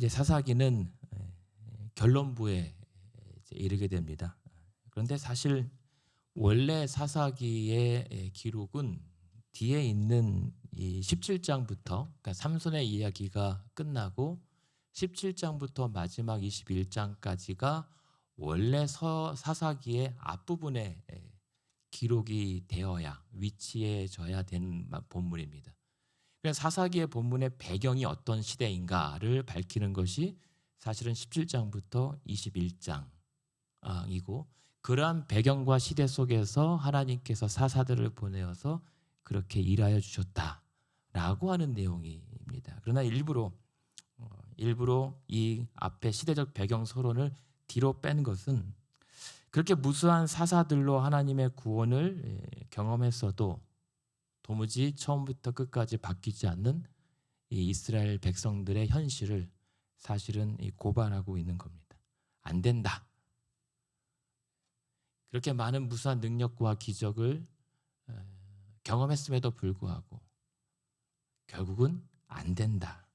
이제 사사기는 결론부에 이제 이르게 됩니다. 그런데 사실 원래 사사기의 기록은 뒤에 있는 이 17장부터, 그러니까 삼손의 이야기가 끝나고 17장부터 마지막 21장까지가 원래 사사기의 앞부분에 기록이 되어야 위치해져야 되는 본문입니다. 그래서 사사기의 본문의 배경이 어떤 시대인가를 밝히는 것이 사실은 17장부터 21장이고, 그러한 배경과 시대 속에서 하나님께서 사사들을 보내어서 그렇게 일하여 주셨다라고 하는 내용입니다. 그러나 일부러 이 앞에 시대적 배경 서론을 뒤로 뺀 것은 그렇게 무수한 사사들로 하나님의 구원을 경험했어도 도무지 처음부터 끝까지 바뀌지 않는 이 이스라엘 백성들의 현실을 사실은 고발하고 있는 겁니다. 안 된다. 그렇게 많은 무수한 능력과 기적을 경험했음에도 불구하고 결국은 안 된다,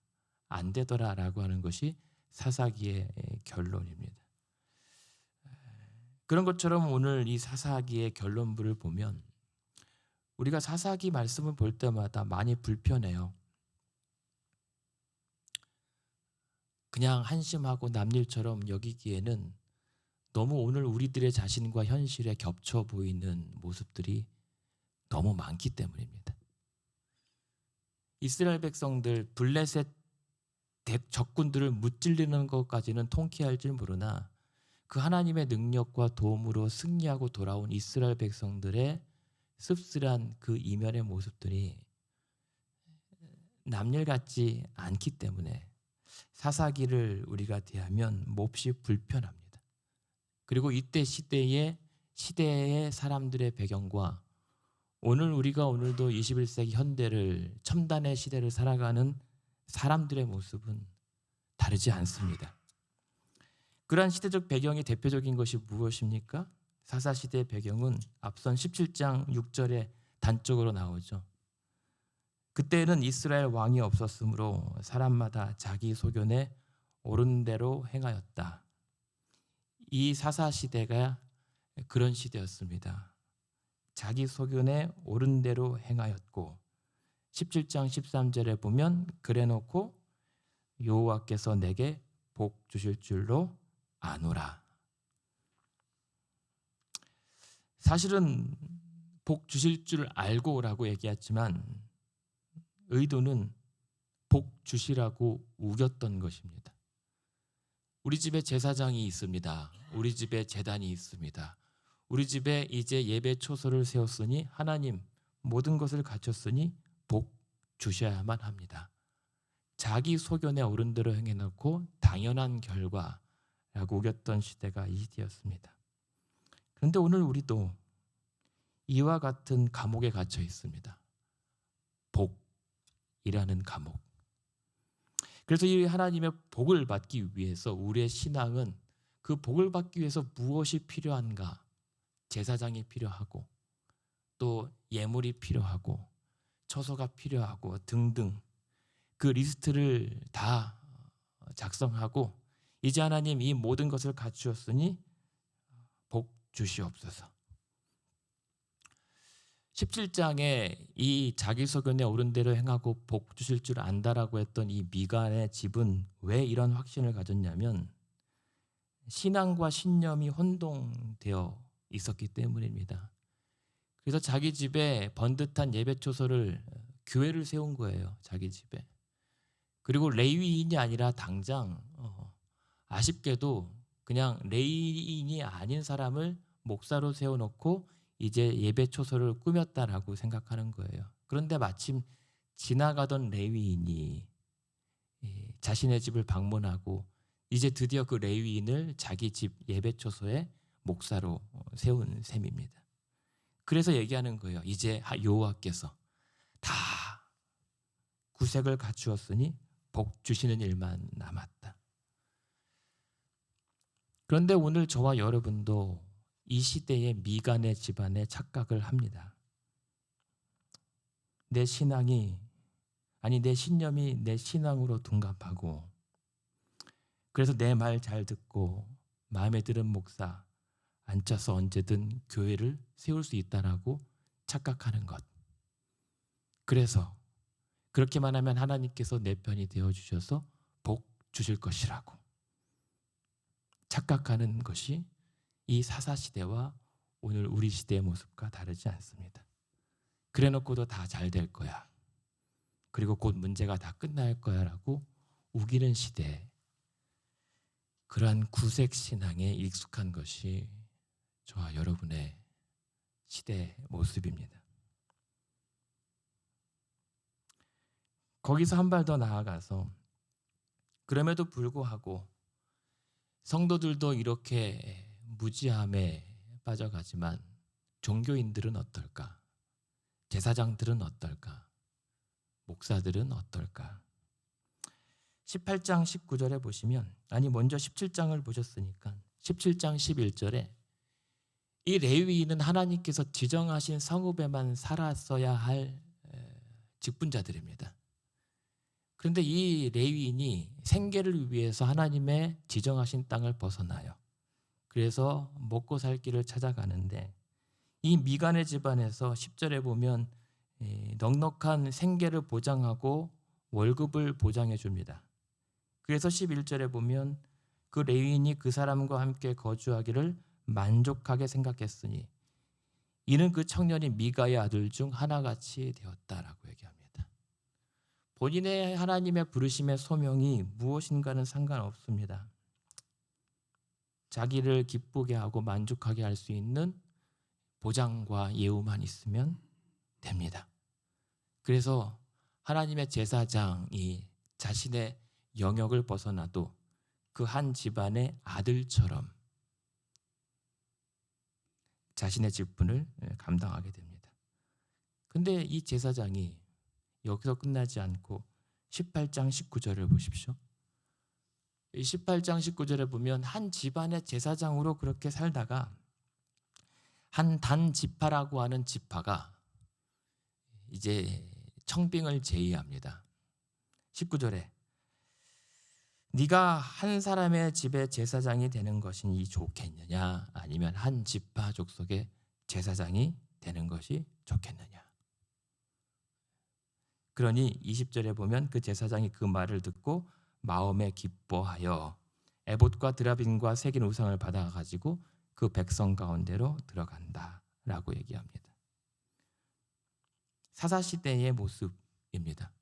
안 되더라라고 하는 것이 사사기의 결론입니다. 그런 것처럼 오늘 이 사사기의 결론부를 보면 우리가 사사기 말씀을 볼 때마다 많이 불편해요. 그냥 한심하고 남일처럼 여기기에는 너무 오늘 우리들의 자신과 현실에 겹쳐 보이는 모습들이 너무 많기 때문입니다. 이스라엘 백성들 블레셋 적군들을 무찔리는 것까지는 통쾌할 줄 모르나 그 하나님의 능력과 도움으로 승리하고 돌아온 이스라엘 백성들의 씁쓸한 그 이면의 모습들이 남일 같지 않기 때문에 사사기를 우리가 대하면 몹시 불편합니다. 그리고 이때 시대의 사람들의 배경과 오늘 우리가 오늘도 21세기 현대를 첨단의 시대를 살아가는 사람들의 모습은 다르지 않습니다. 그러한 시대적 배경이 대표적인 것이 무엇입니까? 사사시대의 배경은 앞선 17장 6절에 단적으로 나오죠. 그때는 이스라엘 왕이 없었으므로 사람마다 자기 소견에 옳은 대로 행하였다. 이 사사시대가 그런 시대였습니다. 자기 소견에 옳은 대로 행하였고 17장 13절에 보면 그래놓고 여호와께서 내게 복 주실 줄로 아노라. 사실은 복 주실 줄 알고라고 얘기했지만 의도는 복 주시라고 우겼던 것입니다. 우리 집에 제사장이 있습니다. 우리 집에 제단이 있습니다. 우리 집에 이제 예배 초소를 세웠으니 하나님 모든 것을 갖췄으니 복 주셔야만 합니다. 자기 소견에 옳은 대로 행해놓고 당연한 결과라고 우겼던 시대가 이 시대였습니다. 그런데 오늘 우리도 이와 같은 감옥에 갇혀 있습니다. 복이라는 감옥. 그래서 이 하나님의 복을 받기 위해서 우리의 신앙은 그 복을 받기 위해서 무엇이 필요한가? 제사장이 필요하고 또 예물이 필요하고 처소가 필요하고 등등 그 리스트를 다 작성하고 이제 하나님 이 모든 것을 갖추었으니 복 주시옵소서. 17장에 이 자기 소견에 옳은 대로 행하고 복 주실 줄 안다라고 했던 이 미간의 집은 왜 이런 확신을 가졌냐면 신앙과 신념이 혼동되어 있었기 때문입니다. 그래서 자기 집에 번듯한 예배 초소를 교회를 세운 거예요. 자기 집에. 그리고 레위인이 아니라 당장 아쉽게도 그냥 레위인이 아닌 사람을 목사로 세워놓고 이제 예배 초소를 꾸몄다라고 생각하는 거예요. 그런데 마침 지나가던 레위인이 자신의 집을 방문하고 이제 드디어 그 레위인을 자기 집 예배 초소의 목사로 세운 셈입니다. 그래서 얘기하는 거예요. 이제 여호와께서 다 구색을 갖추었으니 복 주시는 일만 남았다. 그런데 오늘 저와 여러분도 이 시대의 미간의 집안에 착각을 합니다. 내 신념이 내 신앙으로 둔갑하고 그래서 내 말 잘 듣고 마음에 드는 목사 앉혀서 언제든 교회를 세울 수 있다라고 착각하는 것. 그래서 그렇게만 하면 하나님께서 내 편이 되어주셔서 복 주실 것이라고 착각하는 것이 이 사사시대와 오늘 우리 시대의 모습과 다르지 않습니다. 그래놓고도 다 잘 될 거야. 그리고 곧 문제가 다 끝날 거야 라고 우기는 시대. 그러한 구색 신앙에 익숙한 것이 저와 여러분의 시대의 모습입니다. 거기서 한 발 더 나아가서 그럼에도 불구하고 성도들도 이렇게 무지함에 빠져가지만 종교인들은 어떨까? 제사장들은 어떨까? 목사들은 어떨까? 18장 19절에 보시면 먼저 17장을 보셨으니까 17장 11절에 이 레위인은 하나님께서 지정하신 성읍에만 살았어야 할 직분자들입니다. 그런데 이 레위인이 생계를 위해서 하나님의 지정하신 땅을 벗어나요. 그래서 먹고 살 길을 찾아가는데 이 미간의 집안에서 10절에 보면 넉넉한 생계를 보장하고 월급을 보장해 줍니다. 그래서 11절에 보면 그 레위인이 그 사람과 함께 거주하기를 만족하게 생각했으니 이는 그 청년이 미가의 아들 중 하나같이 되었다라고 얘기합니다. 본인의 하나님의 부르심의 소명이 무엇인가는 상관없습니다. 자기를 기쁘게 하고 만족하게 할 수 있는 보장과 예우만 있으면 됩니다. 그래서 하나님의 제사장이 자신의 영역을 벗어나도 그 한 집안의 아들처럼 자신의 직분을 감당하게 됩니다. 근데 이 제사장이 여기서 끝나지 않고 18장 19절을 보십시오. 18장 19절에 보면 한 집안의 제사장으로 그렇게 살다가 한 단 지파라고 하는 지파가 이제 청빙을 제의합니다. 19절에 네가 한 사람의 집의 제사장이 되는 것이 좋겠느냐 아니면 한 지파 족속의 제사장이 되는 것이 좋겠느냐. 그러니 20절에 보면 그 제사장이 그 말을 듣고 마음에 기뻐하여 에봇과 드라빔과 새긴 우상을 받아가지고 그 백성 가운데로 들어간다라고 얘기합니다. 사사시대의 모습입니다.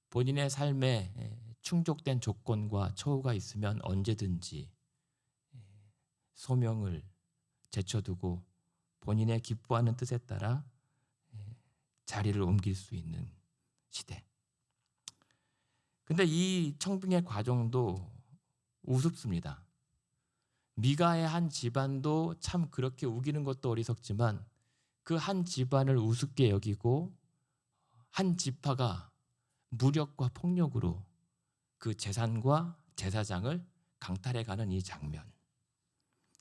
본인의 삶에 충족된 조건과 처우가 있으면 언제든지 소명을 제쳐두고 본인의 기뻐하는 뜻에 따라 자리를 옮길 수 있는 시대. 근데 이 청빙의 과정도 우습습니다. 미가의 한 집안도 참 그렇게 우기는 것도 어리석지만 그 한 집안을 우습게 여기고 한 지파가 무력과 폭력으로 그 재산과 제사장을 강탈해가는 이 장면.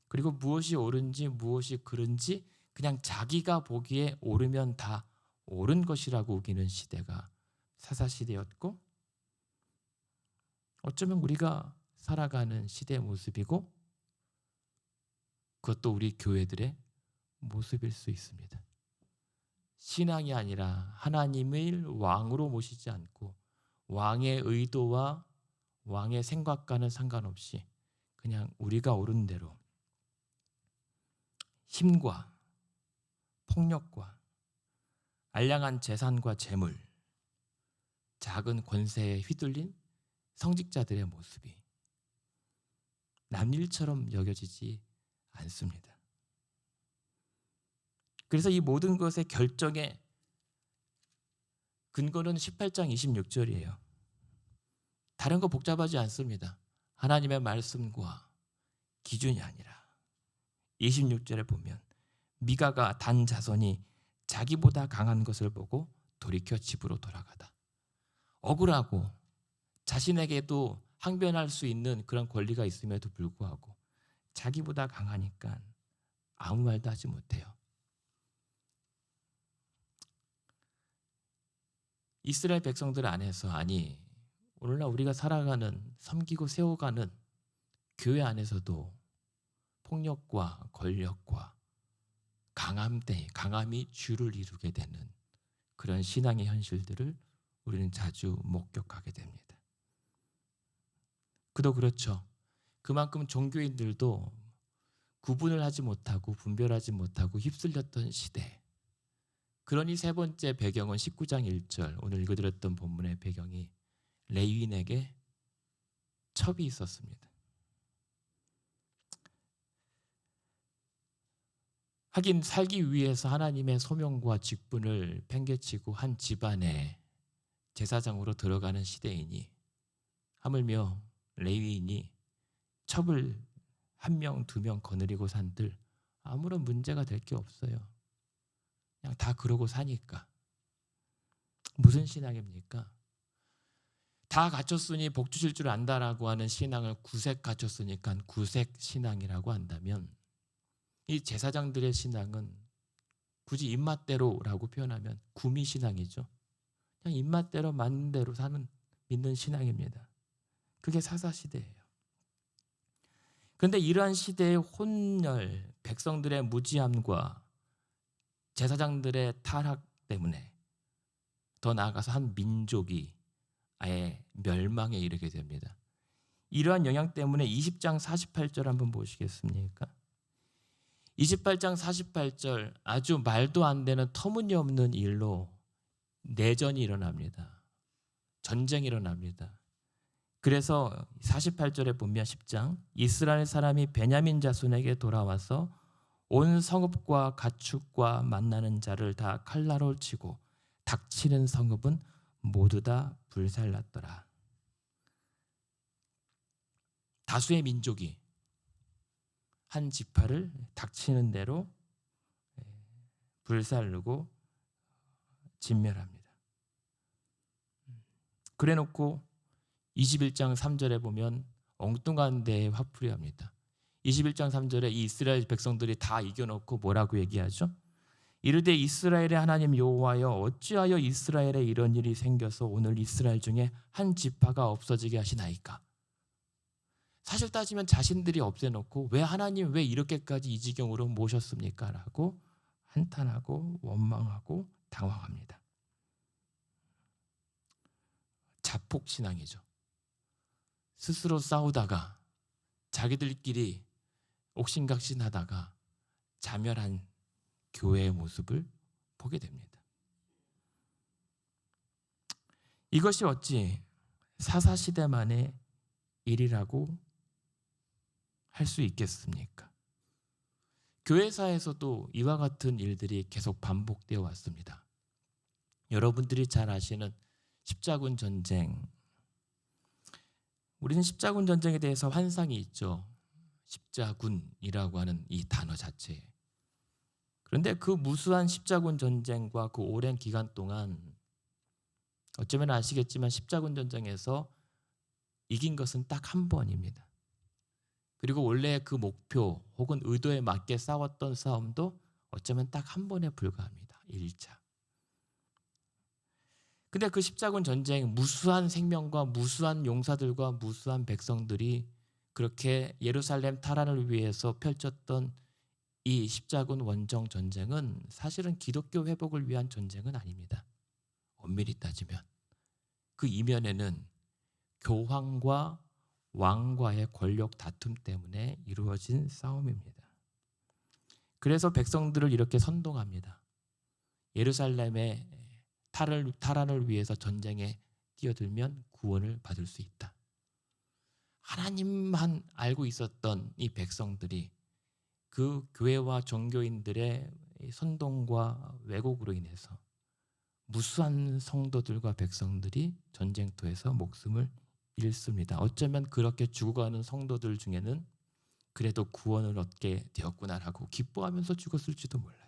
그리고 무엇이 옳은지 무엇이 그른지 그냥 자기가 보기에 옳으면 다 옳은 것이라고 우기는 시대가 사사시대였고 어쩌면 우리가 살아가는 시대의 모습이고 그것도 우리 교회들의 모습일 수 있습니다. 신앙이 아니라 하나님을 왕으로 모시지 않고 왕의 의도와 왕의 생각과는 상관없이 그냥 우리가 옳은 대로 힘과 폭력과 알량한 재산과 재물, 작은 권세에 휘둘린 성직자들의 모습이 남일처럼 여겨지지 않습니다. 그래서 이 모든 것의 결정의 근거는 18장 26절이에요. 다른 거 복잡하지 않습니다. 하나님의 말씀과 기준이 아니라 26절에 보면 미가가 단 자손이 자기보다 강한 것을 보고 돌이켜 집으로 돌아가다. 억울하고 자신에게도 항변할 수 있는 그런 권리가 있음에도 불구하고 자기보다 강하니까 아무 말도 하지 못해요. 이스라엘 백성들 안에서 오늘날 우리가 살아가는, 섬기고 세워가는 교회 안에서도 폭력과 권력과 강함이 주를 이루게 되는 그런 신앙의 현실들을 우리는 자주 목격하게 됩니다. 그도 그렇죠. 그만큼 종교인들도 구분을 하지 못하고 분별하지 못하고 휩쓸렸던 시대. 그러니 세 번째 배경은 19장 1절, 오늘 읽어드렸던 본문의 배경이 레위인에게 첩이 있었습니다. 하긴 살기 위해서 하나님의 소명과 직분을 팽개치고 한 집안에 제사장으로 들어가는 시대이니 하물며 레위인이 첩을 1명, 2명 거느리고 산들 아무런 문제가 될 게 없어요. 그냥 다 그러고 사니까. 무슨 신앙입니까? 다 갖췄으니 복 주실 줄 안다라고 하는 신앙을 구색 갖췄으니까 구색 신앙이라고 한다면, 이 제사장들의 신앙은 굳이 입맛대로라고 표현하면 구미 신앙이죠. 그냥 입맛대로 맞는 대로 사는, 믿는 신앙입니다. 그게 사사시대예요. 그런데 이러한 시대의 혼혈, 백성들의 무지함과 제사장들의 타락 때문에 더 나아가서 한 민족이 아예 멸망에 이르게 됩니다. 이러한 영향 때문에 20장 48절 한번 보시겠습니까? 28장 48절, 아주 말도 안 되는 터무니없는 일로 내전이 일어납니다. 전쟁이 일어납니다. 그래서 48절에 보면 10장, 이스라엘 사람이 베냐민 자손에게 돌아와서 온 성읍과 가축과 만나는 자를 다 칼날로 치고 닥치는 성읍은 모두 다 불살랐더라. 다수의 민족이 한 지파를 닥치는 대로 불살르고 진멸합니다. 그래놓고 21장 3절에 보면 엉뚱한 데에 화풀이 합니다. 21장 3절에 이 이스라엘 백성들이 다 이겨놓고 뭐라고 얘기하죠? 이르되 이스라엘의 하나님 여호와여, 어찌하여 이스라엘에 이런 일이 생겨서 오늘 이스라엘 중에 한 지파가 없어지게 하시나이까? 사실 따지면 자신들이 없애놓고 왜 하나님 왜 이렇게까지 이 지경으로 모셨습니까? 라고 한탄하고 원망하고 당황합니다. 자폭신앙이죠. 스스로 싸우다가 자기들끼리 옥신각신하다가 자멸한 교회의 모습을 보게 됩니다. 이것이 어찌 사사시대만의 일이라고 할 수 있겠습니까? 교회사에서도 이와 같은 일들이 계속 반복되어 왔습니다. 여러분들이 잘 아시는 십자군 전쟁, 우리는 십자군 전쟁에 대해서 환상이 있죠. 십자군이라고 하는 이 단어 자체에. 그런데 그 무수한 십자군 전쟁과 그 오랜 기간 동안 어쩌면 아시겠지만 십자군 전쟁에서 이긴 것은 딱 한 번입니다. 그리고 원래 그 목표 혹은 의도에 맞게 싸웠던 싸움도 어쩌면 딱 한 번에 불과합니다. 1차. 근데 그 십자군 전쟁, 무수한 생명과 무수한 용사들과 무수한 백성들이 그렇게 예루살렘 탈환을 위해서 펼쳤던 이 십자군 원정 전쟁은 사실은 기독교 회복을 위한 전쟁은 아닙니다. 엄밀히 따지면 그 이면에는 교황과 왕과의 권력 다툼 때문에 이루어진 싸움입니다. 그래서 백성들을 이렇게 선동합니다. 예루살렘의 탈환을 위해서 전쟁에 뛰어들면 구원을 받을 수 있다. 하나님만 알고 있었던 이 백성들이 그 교회와 종교인들의 선동과 왜곡으로 인해서 무수한 성도들과 백성들이 전쟁터에서 목숨을 잃습니다. 어쩌면 그렇게 죽어가는 성도들 중에는 그래도 구원을 얻게 되었구나라고 기뻐하면서 죽었을지도 몰라요.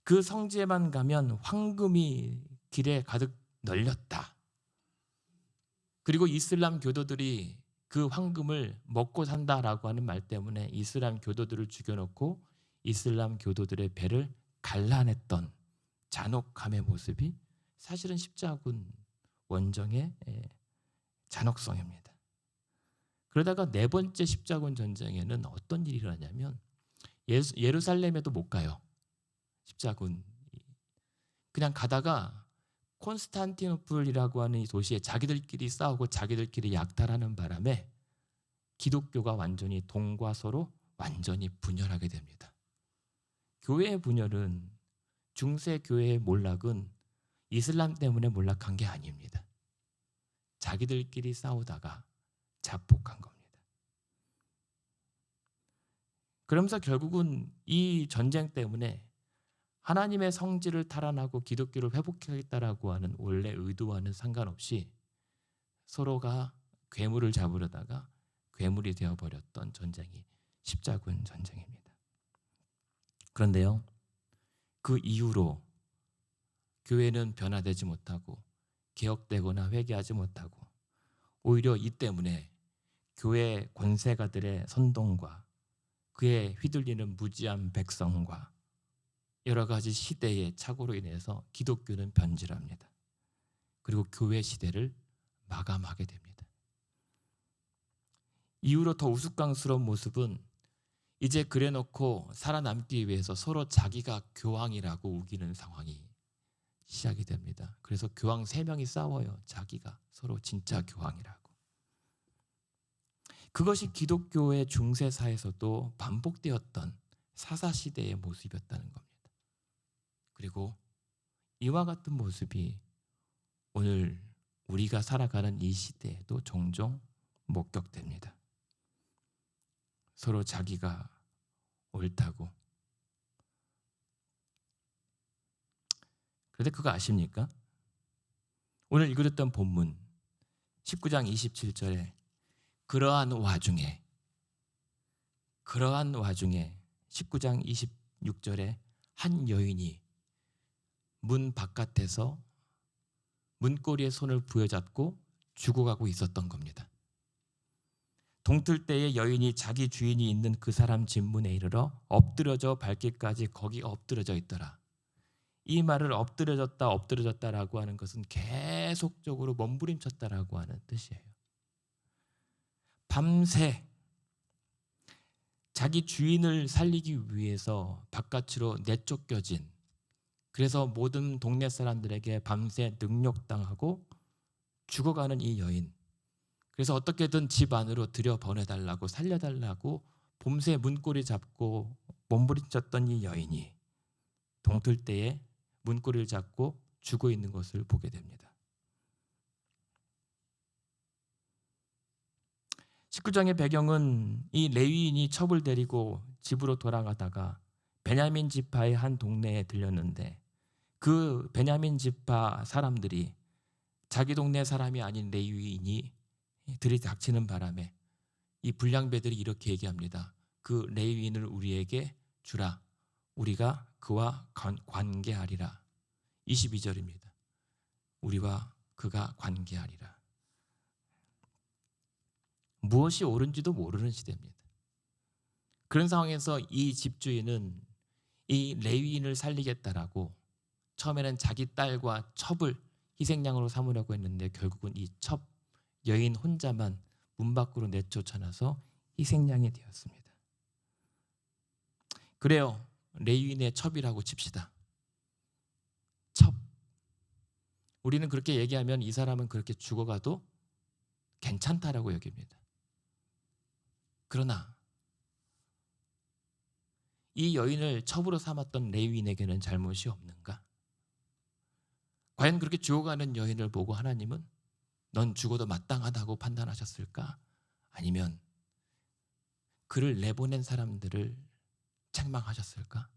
그 성지에만 가면 황금이 길에 가득 널렸다. 그리고 이슬람 교도들이 그 황금을 먹고 산다라고 하는 말 때문에 이슬람 교도들을 죽여놓고 이슬람 교도들의 배를 갈라냈던 잔혹함의 모습이 사실은 십자군 원정의 잔혹성입니다. 그러다가 네 번째 십자군 전쟁에는 어떤 일이 일어나냐면 예루살렘에도 못 가요. 십자군 그냥 가다가 콘스탄티노플이라고 하는 이 도시에 자기들끼리 싸우고 자기들끼리 약탈하는 바람에 기독교가 완전히 동과 서로 완전히 분열하게 됩니다. 교회의 분열은 중세 교회의 몰락은 이슬람 때문에 몰락한 게 아닙니다. 자기들끼리 싸우다가 자폭한 겁니다. 그러면서 결국은 이 전쟁 때문에 하나님의 성질을 탈환하고 기독교를 회복하겠다라고 하는 원래 의도와는 상관없이 서로가 괴물을 잡으려다가 괴물이 되어버렸던 전쟁이 십자군 전쟁입니다. 그런데요, 그 이후로 교회는 변화되지 못하고 개혁되거나 회개하지 못하고 오히려 이 때문에 교회 권세가들의 선동과 그에 휘둘리는 무지한 백성과 여러 가지 시대의 착오로 인해서 기독교는 변질합니다. 그리고 교회 시대를 마감하게 됩니다. 이후로 더 우스꽝스러운 모습은 이제 그래놓고 살아남기 위해서 서로 자기가 교황이라고 우기는 상황이 시작이 됩니다. 그래서 교황 3명이 싸워요. 자기가 서로 진짜 교황이라고. 그것이 기독교의 중세사에서도 반복되었던 사사시대의 모습이었다는 겁니다. 그리고 이와 같은 모습이 오늘 우리가 살아가는 이 시대에도 종종 목격됩니다. 서로 자기가 옳다고. 그런데 그거 아십니까? 오늘 읽어줬던 본문 19장 27절에 그러한 와중에 19장 26절에 한 여인이 문 바깥에서 문고리에 손을 부여잡고 죽어가고 있었던 겁니다. 동틀 때에 여인이 자기 주인이 있는 그 사람 집 문에 이르러 엎드려져 발길까지 거기 엎드려져 있더라. 이 말을 엎드려졌다라고 하는 것은 계속적으로 몸부림쳤다라고 하는 뜻이에요. 밤새 자기 주인을 살리기 위해서 바깥으로 내쫓겨진, 그래서 모든 동네 사람들에게 밤새 능욕당하고 죽어가는 이 여인, 그래서 어떻게든 집 안으로 들여보내달라고 살려달라고 봄새 문고리 잡고 몸부림쳤던 이 여인이 동틀 때에 문고리를 잡고 죽어 있는 것을 보게 됩니다. 19장의 배경은 이 레위인이 첩을 데리고 집으로 돌아가다가 베냐민 지파의 한 동네에 들렸는데 그 베냐민 지파 사람들이 자기 동네 사람이 아닌 레위인이 들이닥치는 바람에 이 불량배들이 이렇게 얘기합니다. 그 레위인을 우리에게 주라. 우리가 그와 관계하리라. 22절입니다. 우리와 그가 관계하리라. 무엇이 옳은지도 모르는 시대입니다. 그런 상황에서 이 집주인은 이 레위인을 살리겠다라고 처음에는 자기 딸과 첩을 희생양으로 삼으려고 했는데 결국은 이 첩 여인 혼자만 문 밖으로 내쫓아나서 희생양이 되었습니다. 그래요. 레위인의 첩이라고 칩시다. 첩. 우리는 그렇게 얘기하면 이 사람은 그렇게 죽어가도 괜찮다라고 여깁니다. 그러나 이 여인을 첩으로 삼았던 레위인에게는 잘못이 없는가? 과연 그렇게 죽어가는 여인을 보고 하나님은 넌 죽어도 마땅하다고 판단하셨을까? 아니면 그를 내보낸 사람들을 책망하셨을까?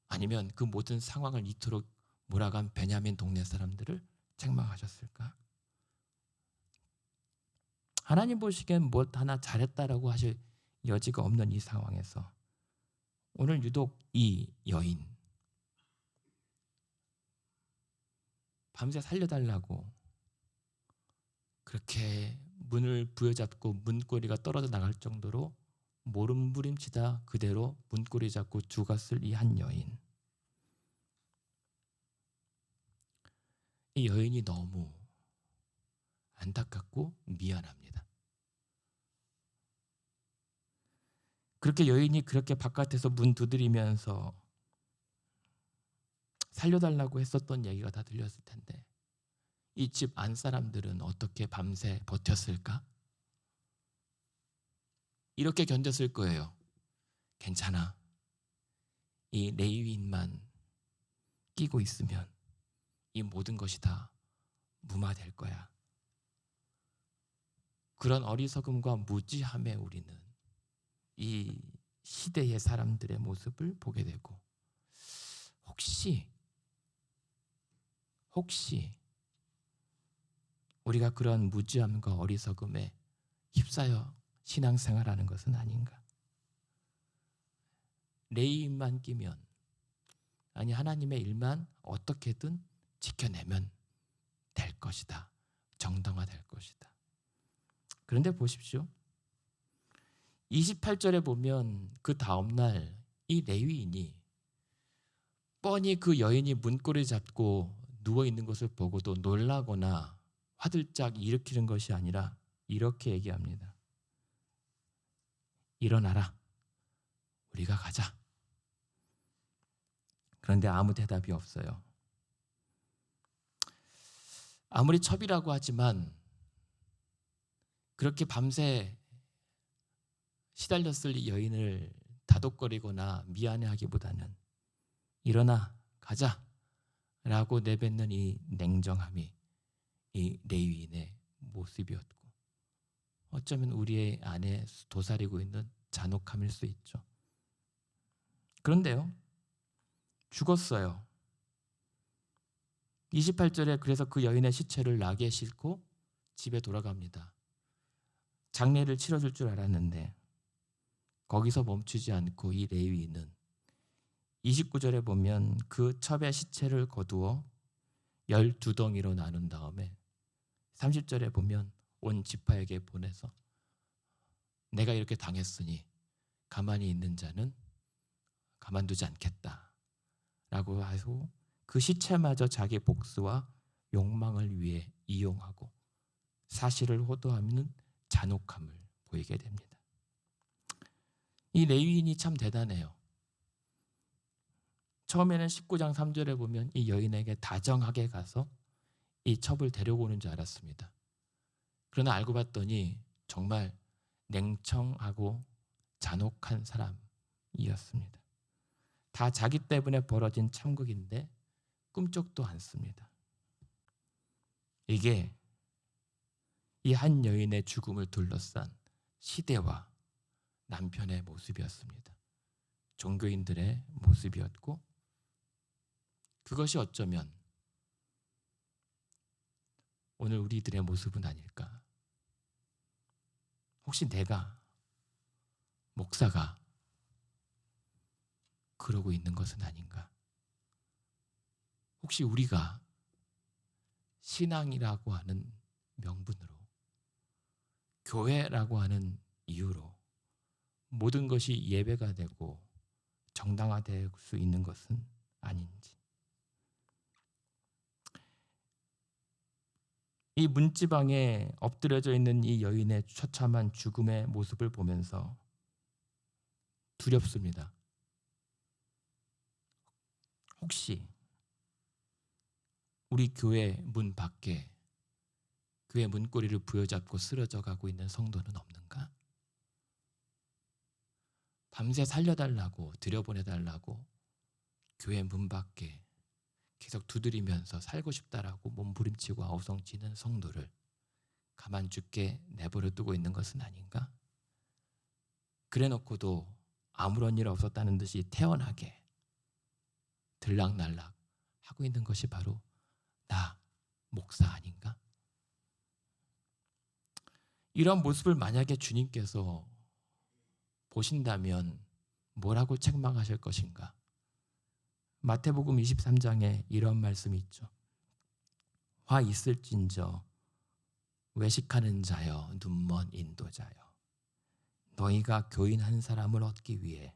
아니면 그 모든 상황을 이토록 몰아간 베냐민 동네 사람들을 책망하셨을까? 하나님 보시기엔 뭐 하나 잘했다라고 하실 여지가 없는 이 상황에서 오늘 유독 이 여인 밤새 살려달라고 그렇게 문을 부여잡고 문고리가 떨어져 나갈 정도로 모름부림치다 그대로 문고리 잡고 죽었을 이 한 여인. 이 여인이 너무 안타깝고 미안합니다. 그렇게 여인이 그렇게 바깥에서 문 두드리면서 살려달라고 했었던 얘기가 다 들렸을 텐데 이 집 안 사람들은 어떻게 밤새 버텼을까? 이렇게 견뎠을 거예요. 괜찮아. 이 레위인만 끼고 있으면 이 모든 것이 다 무마될 거야. 그런 어리석음과 무지함에 우리는 이 시대의 사람들의 모습을 보게 되고 혹시 우리가 그런 무지함과 어리석음에 휩싸여 신앙생활하는 것은 아닌가? 레위인만 끼면 아니 하나님의 일만 어떻게든 지켜내면 될 것이다. 정당화될 것이다. 그런데 보십시오. 28절에 보면 그 다음날 이 레위인이 뻔히 그 여인이 문고리 잡고 누워있는 것을 보고도 놀라거나 화들짝 일으키는 것이 아니라 이렇게 얘기합니다. 일어나라. 우리가 가자. 그런데 아무 대답이 없어요. 아무리 첩이라고 하지만 그렇게 밤새 시달렸을 이 여인을 다독거리거나 미안해하기보다는 일어나 가자 라고 내뱉는 이 냉정함이 이 레위인의 모습이었고 어쩌면 우리의 안에 도사리고 있는 잔혹함일 수 있죠. 그런데요. 죽었어요. 28절에 그래서 그 여인의 시체를 나귀에 싣고 집에 돌아갑니다. 장례를 치러줄 줄 알았는데 거기서 멈추지 않고 이 레위인은 29절에 보면 그 첩의 시체를 거두어 12덩이로 나눈 다음에 30절에 보면 온 지파에게 보내서 내가 이렇게 당했으니 가만히 있는 자는 가만두지 않겠다 라고 하고 그 시체마저 자기 복수와 욕망을 위해 이용하고 사실을 호도하는 잔혹함을 보이게 됩니다. 이 레위인이 참 대단해요. 처음에는 19장 3절에 보면 이 여인에게 다정하게 가서 이 첩을 데려오는 줄 알았습니다. 그러나 알고 봤더니 정말 냉청하고 잔혹한 사람이었습니다. 다 자기 때문에 벌어진 참극인데 꿈쩍도 않습니다. 이게 이 한 여인의 죽음을 둘러싼 시대와 남편의 모습이었습니다. 종교인들의 모습이었고 그것이 어쩌면 오늘 우리들의 모습은 아닐까? 혹시 내가 목사가 그러고 있는 것은 아닌가? 혹시 우리가 신앙이라고 하는 명분으로 교회라고 하는 이유로 모든 것이 예배가 되고 정당화될 수 있는 것은 아닌지. 이 문지방에 엎드려져 있는 이 여인의 처참한 죽음의 모습을 보면서 두렵습니다. 혹시 우리 교회 문 밖에 교회 문고리를 부여잡고 쓰러져 가고 있는 성도는 없는가? 밤새 살려달라고 들여보내달라고 교회 문 밖에 계속 두드리면서 살고 싶다라고 몸부림치고 아우성치는 성도를 가만 죽게 내버려 두고 있는 것은 아닌가? 그래놓고도 아무런 일 없었다는 듯이 태연하게 들락날락 하고 있는 것이 바로 나 목사 아닌가? 이런 모습을 만약에 주님께서 보신다면 뭐라고 책망하실 것인가? 마태복음 23장에 이런 말씀이 있죠. 화 있을진저 외식하는 자여 눈먼 인도자여 너희가 교인 한 사람을 얻기 위해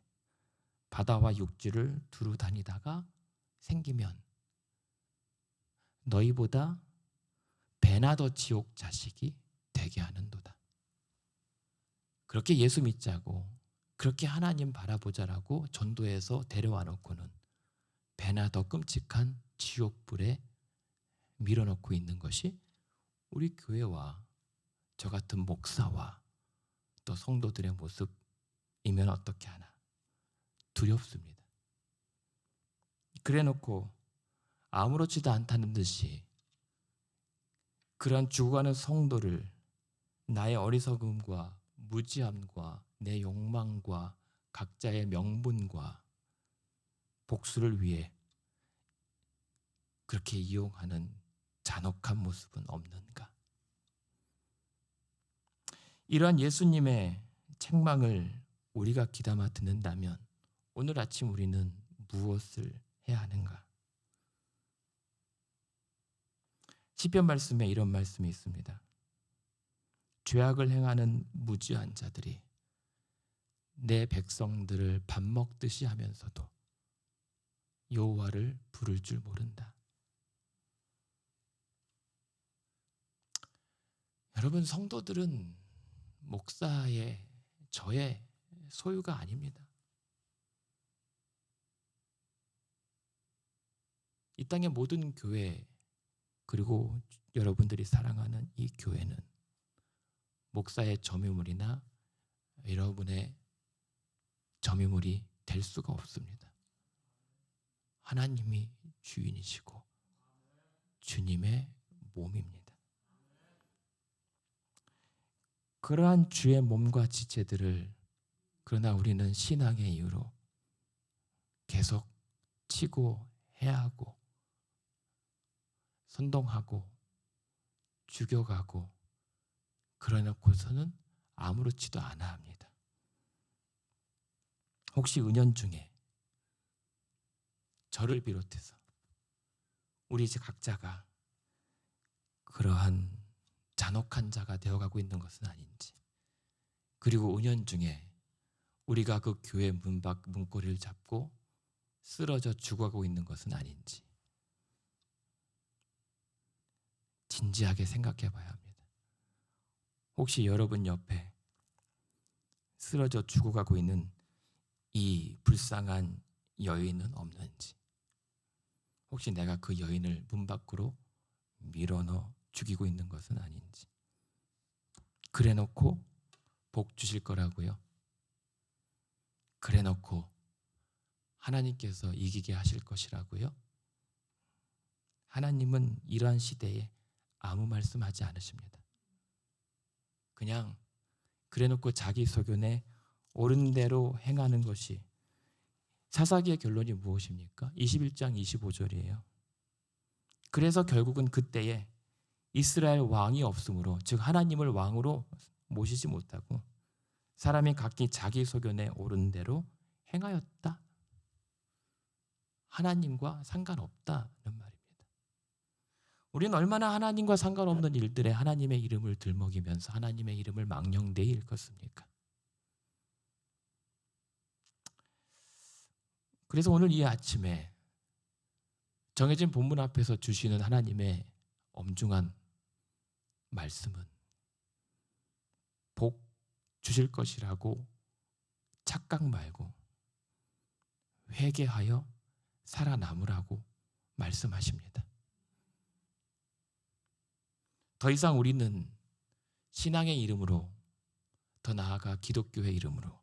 바다와 육지를 두루 다니다가 생기면 너희보다 배나 더 지옥 자식이 되게 하는도다. 그렇게 예수 믿자고, 그렇게 하나님 바라보자라고 전도해서 데려와 놓고는 배나 더 끔찍한 지옥불에 밀어넣고 있는 것이 우리 교회와 저 같은 목사와 또 성도들의 모습이면 어떻게 하나 두렵습니다. 그래 놓고 아무렇지도 않다는 듯이 그런 죽어가는 성도를 나의 어리석음과 무지함과 내 욕망과 각자의 명분과 복수를 위해 그렇게 이용하는 잔혹한 모습은 없는가? 이러한 예수님의 책망을 우리가 귀담아 듣는다면 오늘 아침 우리는 무엇을 해야 하는가? 시편 말씀에 이런 말씀이 있습니다. 죄악을 행하는 무지한 자들이 내 백성들을 밥 먹듯이 하면서도 여호와를 부를 줄 모른다. 여러분, 성도들은 목사의, 저의 소유가 아닙니다. 이 땅의 모든 교회, 그리고 여러분들이 사랑하는 이 교회는 목사의 점유물이나 여러분의 점유물이 될 수가 없습니다. 하나님이 주인이시고 주님의 몸입니다. 그러한 주의 몸과 지체들을 그러나 우리는 신앙의 이유로 계속 치고 해하고 선동하고 죽여가고 그러놓고서는 아무렇지도 않아 합니다. 혹시 은연중에 저를 비롯해서 우리 이제 각자가 그러한 잔혹한 자가 되어가고 있는 것은 아닌지, 그리고 은연중에 우리가 그 교회 문밖 문고리를 잡고 쓰러져 죽어가고 있는 것은 아닌지 진지하게 생각해 봐야 합니다. 혹시 여러분 옆에 쓰러져 죽어가고 있는 이 불쌍한 여인은 없는지, 혹시 내가 그 여인을 문 밖으로 밀어넣어 죽이고 있는 것은 아닌지, 그래 놓고 복 주실 거라고요? 그래 놓고 하나님께서 이기게 하실 것이라고요? 하나님은 이러한 시대에 아무 말씀하지 않으십니다. 그냥 그래 놓고 자기 소견에 옳은 대로 행하는 것이, 사사기의 결론이 무엇입니까? 21장 25절이에요. 그래서 결국은 그때에 이스라엘 왕이 없으므로, 즉 하나님을 왕으로 모시지 못하고 사람이 각기 자기 소견에 옳은 대로 행하였다. 하나님과 상관없다는 말입니다. 우리는 얼마나 하나님과 상관없는 일들에 하나님의 이름을 들먹이면서 하나님의 이름을 망령되이 일컫습니까? 그래서 오늘 이 아침에 정해진 본문 앞에서 주시는 하나님의 엄중한 말씀은 복 주실 것이라고 착각 말고 회개하여 살아남으라고 말씀하십니다. 더 이상 우리는 신앙의 이름으로, 더 나아가 기독교의 이름으로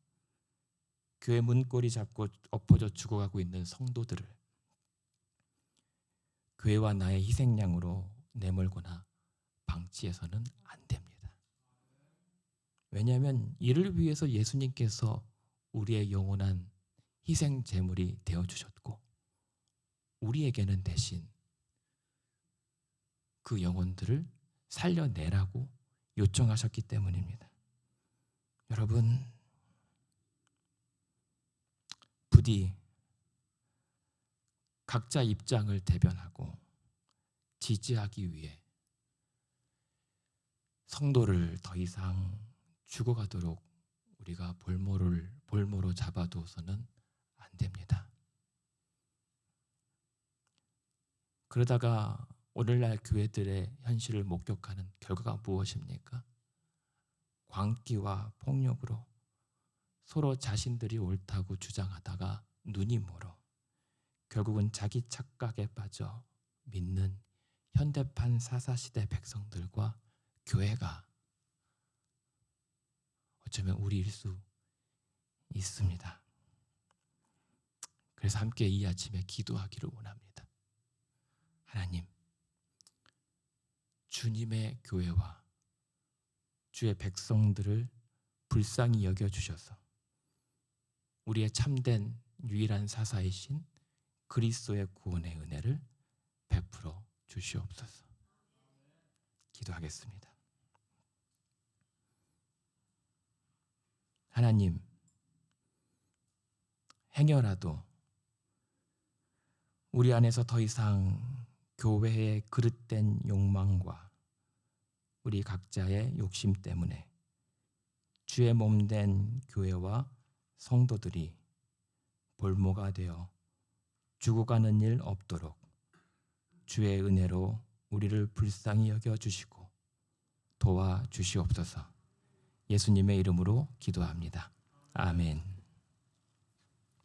교회 문고리 잡고 엎어져 죽어가고 있는 성도들을 교회와 나의 희생양으로 내몰거나 방치해서는 안 됩니다. 왜냐하면 이를 위해서 예수님께서 우리의 영원한 희생 제물이 되어주셨고 우리에게는 대신 그 영혼들을 살려내라고 요청하셨기 때문입니다. 여러분, 부디 각자 입장을 대변하고 지지하기 위해 성도를 더 이상 죽어가도록 우리가 볼모로 잡아두어서는 안 됩니다. 그러다가 오늘날 교회들의 현실을 목격하는 결과가 무엇입니까? 광기와 폭력으로 서로 자신들이 옳다고 주장하다가 눈이 멀어 결국은 자기 착각에 빠져 믿는 현대판 사사시대 백성들과 교회가 어쩌면 우리일 수 있습니다. 그래서 함께 이 아침에 기도하기를 원합니다. 하나님, 주님의 교회와 주의 백성들을 불쌍히 여겨주셔서 우리의 참된 유일한 사사이신 그리스도의 구원의 은혜를 베풀어 주시옵소서. 기도하겠습니다. 하나님, 행여라도 우리 안에서 더 이상 교회의 그릇된 욕망과 우리 각자의 욕심 때문에 주의 몸된 교회와 성도들이 볼모가 되어 죽어가는 일 없도록 주의 은혜로 우리를 불쌍히 여겨주시고 도와주시옵소서. 예수님의 이름으로 기도합니다. 아멘.